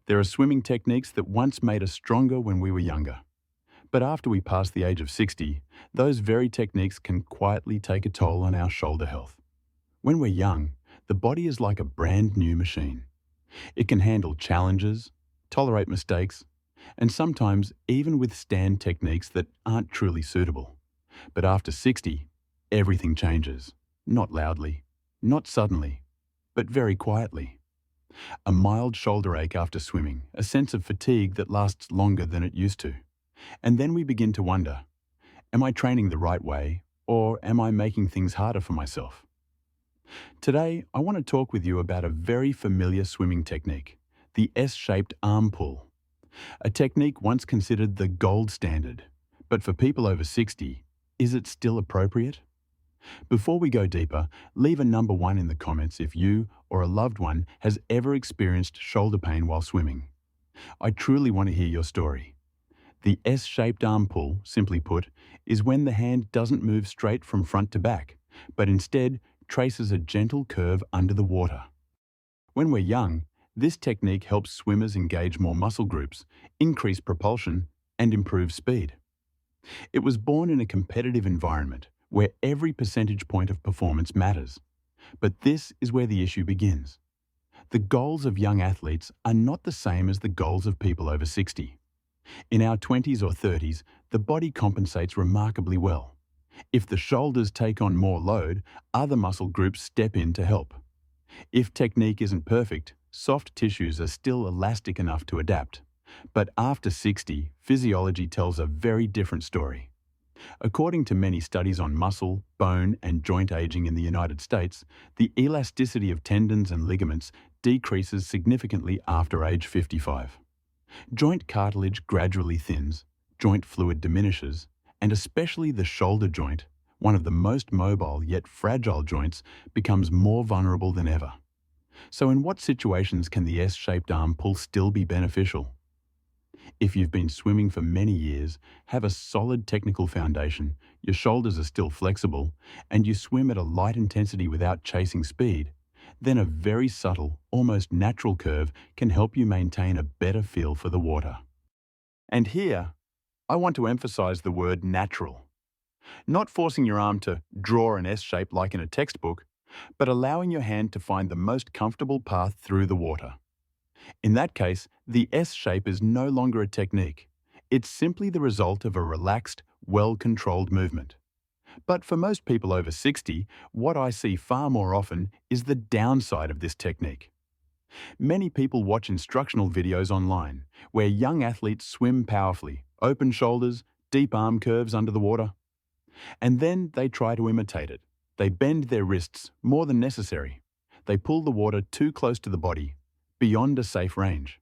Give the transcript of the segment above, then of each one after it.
There are swimming techniques that once made us stronger when we were younger. But after we pass the age of 60, those very techniques can quietly take a toll on our shoulder health. When we're young, the body is like a brand new machine. It can handle challenges, tolerate mistakes, and sometimes even withstand techniques that aren't truly suitable. But after 60, everything changes. Not loudly, not suddenly, but very quietly. A mild shoulder ache after swimming, a sense of fatigue that lasts longer than it used to. And then we begin to wonder, am I training the right way, or am I making things harder for myself? Today, I want to talk with you about a very familiar swimming technique, the S-shaped arm pull. A technique once considered the gold standard, but for people over 60, is it still appropriate? Before we go deeper, leave a number 1 in the comments if you or a loved one has ever experienced shoulder pain while swimming. I truly want to hear your story. The S-shaped arm pull, simply put, is when the hand doesn't move straight from front to back, but instead traces a gentle curve under the water. When we're young, this technique helps swimmers engage more muscle groups, increase propulsion, and improve speed. It was born in a competitive environment where every percentage point of performance matters. But this is where the issue begins. The goals of young athletes are not the same as the goals of people over 60. In our 20s or 30s, the body compensates remarkably well. If the shoulders take on more load, other muscle groups step in to help. If technique isn't perfect, soft tissues are still elastic enough to adapt. But after 60, physiology tells a very different story. According to many studies on muscle, bone, and joint aging in the United States, the elasticity of tendons and ligaments decreases significantly after age 55. Joint cartilage gradually thins, joint fluid diminishes, and especially the shoulder joint, one of the most mobile yet fragile joints, becomes more vulnerable than ever. So in what situations can the S-shaped arm pull still be beneficial? If you've been swimming for many years, have a solid technical foundation, your shoulders are still flexible, and you swim at a light intensity without chasing speed, then a very subtle, almost natural curve can help you maintain a better feel for the water. And here, I want to emphasize the word natural. Not forcing your arm to draw an S shape like in a textbook, but allowing your hand to find the most comfortable path through the water. In that case, the S shape is no longer a technique. It's simply the result of a relaxed, well-controlled movement. But for most people over 60, what I see far more often is the downside of this technique. Many people watch instructional videos online, where young athletes swim powerfully, open shoulders, deep arm curves under the water. And then they try to imitate it. They bend their wrists more than necessary. They pull the water too close to the body, beyond a safe range.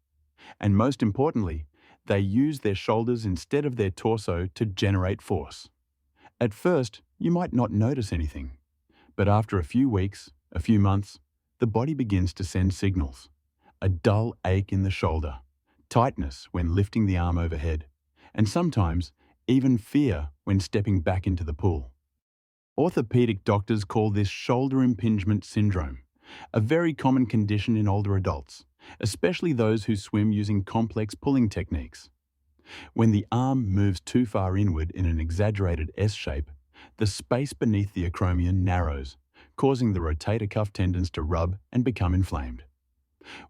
And most importantly, they use their shoulders instead of their torso to generate force. At first, you might not notice anything, but after a few weeks, a few months, the body begins to send signals. A dull ache in the shoulder, tightness when lifting the arm overhead, and sometimes even fear when stepping back into the pool. Orthopedic doctors call this shoulder impingement syndrome, a very common condition in older adults, especially those who swim using complex pulling techniques. When the arm moves too far inward in an exaggerated S shape, the space beneath the acromion narrows, causing the rotator cuff tendons to rub and become inflamed.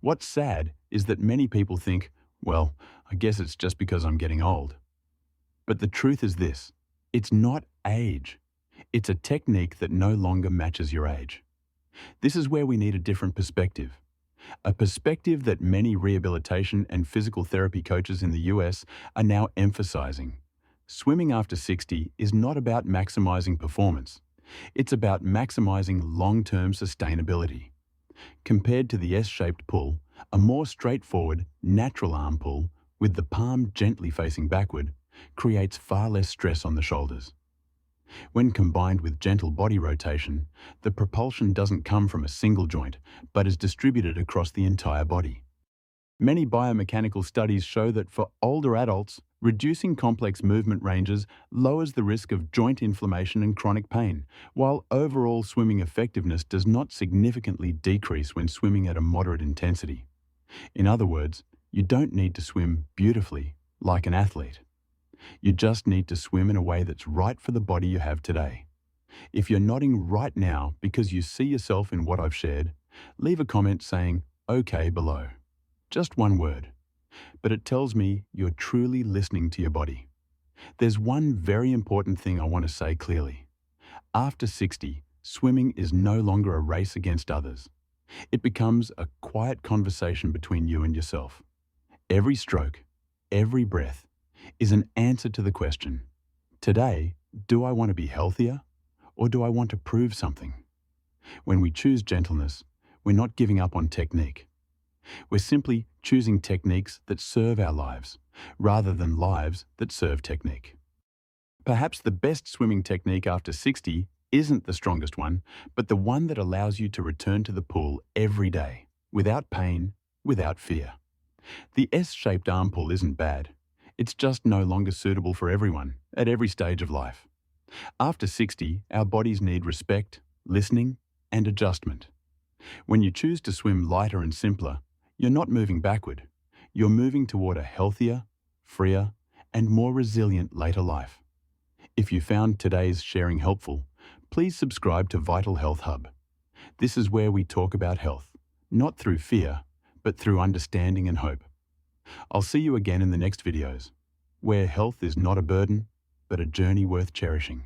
What's sad is that many people think, well, I guess it's just because I'm getting old. But the truth is this, it's not age. It's a technique that no longer matches your age. This is where we need a different perspective. A perspective that many rehabilitation and physical therapy coaches in the US are now emphasizing. Swimming after 60 is not about maximizing performance. It's about maximizing long-term sustainability. Compared to the S-shaped pull, a more straightforward, natural arm pull, with the palm gently facing backward, creates far less stress on the shoulders. When combined with gentle body rotation, the propulsion doesn't come from a single joint, but is distributed across the entire body. Many biomechanical studies show that for older adults, reducing complex movement ranges lowers the risk of joint inflammation and chronic pain, while overall swimming effectiveness does not significantly decrease when swimming at a moderate intensity. In other words, You don't need to swim beautifully like an athlete. You just need to swim in a way that's right for the body you have today. If you're nodding right now because you see yourself in what I've shared, leave a comment saying "okay" below. Just one word, but it tells me you're truly listening to your body. There's one very important thing I want to say clearly. After 60, swimming is no longer a race against others. It becomes a quiet conversation between you and yourself. Every stroke, every breath, is an answer to the question, today, do I want to be healthier or do I want to prove something? When we choose gentleness, we're not giving up on technique. We're simply choosing techniques that serve our lives, rather than lives that serve technique. Perhaps the best swimming technique after 60 isn't the strongest one, but the one that allows you to return to the pool every day, without pain, without fear. The S-shaped arm pull isn't bad. It's just no longer suitable for everyone, at every stage of life. After 60, our bodies need respect, listening, and adjustment. When you choose to swim lighter and simpler, you're not moving backward. You're moving toward a healthier, freer, and more resilient later life. If you found today's sharing helpful, please subscribe to Vital Health Hub. This is where we talk about health, not through fear, but through understanding and hope. I'll see you again in the next videos, where health is not a burden, but a journey worth cherishing.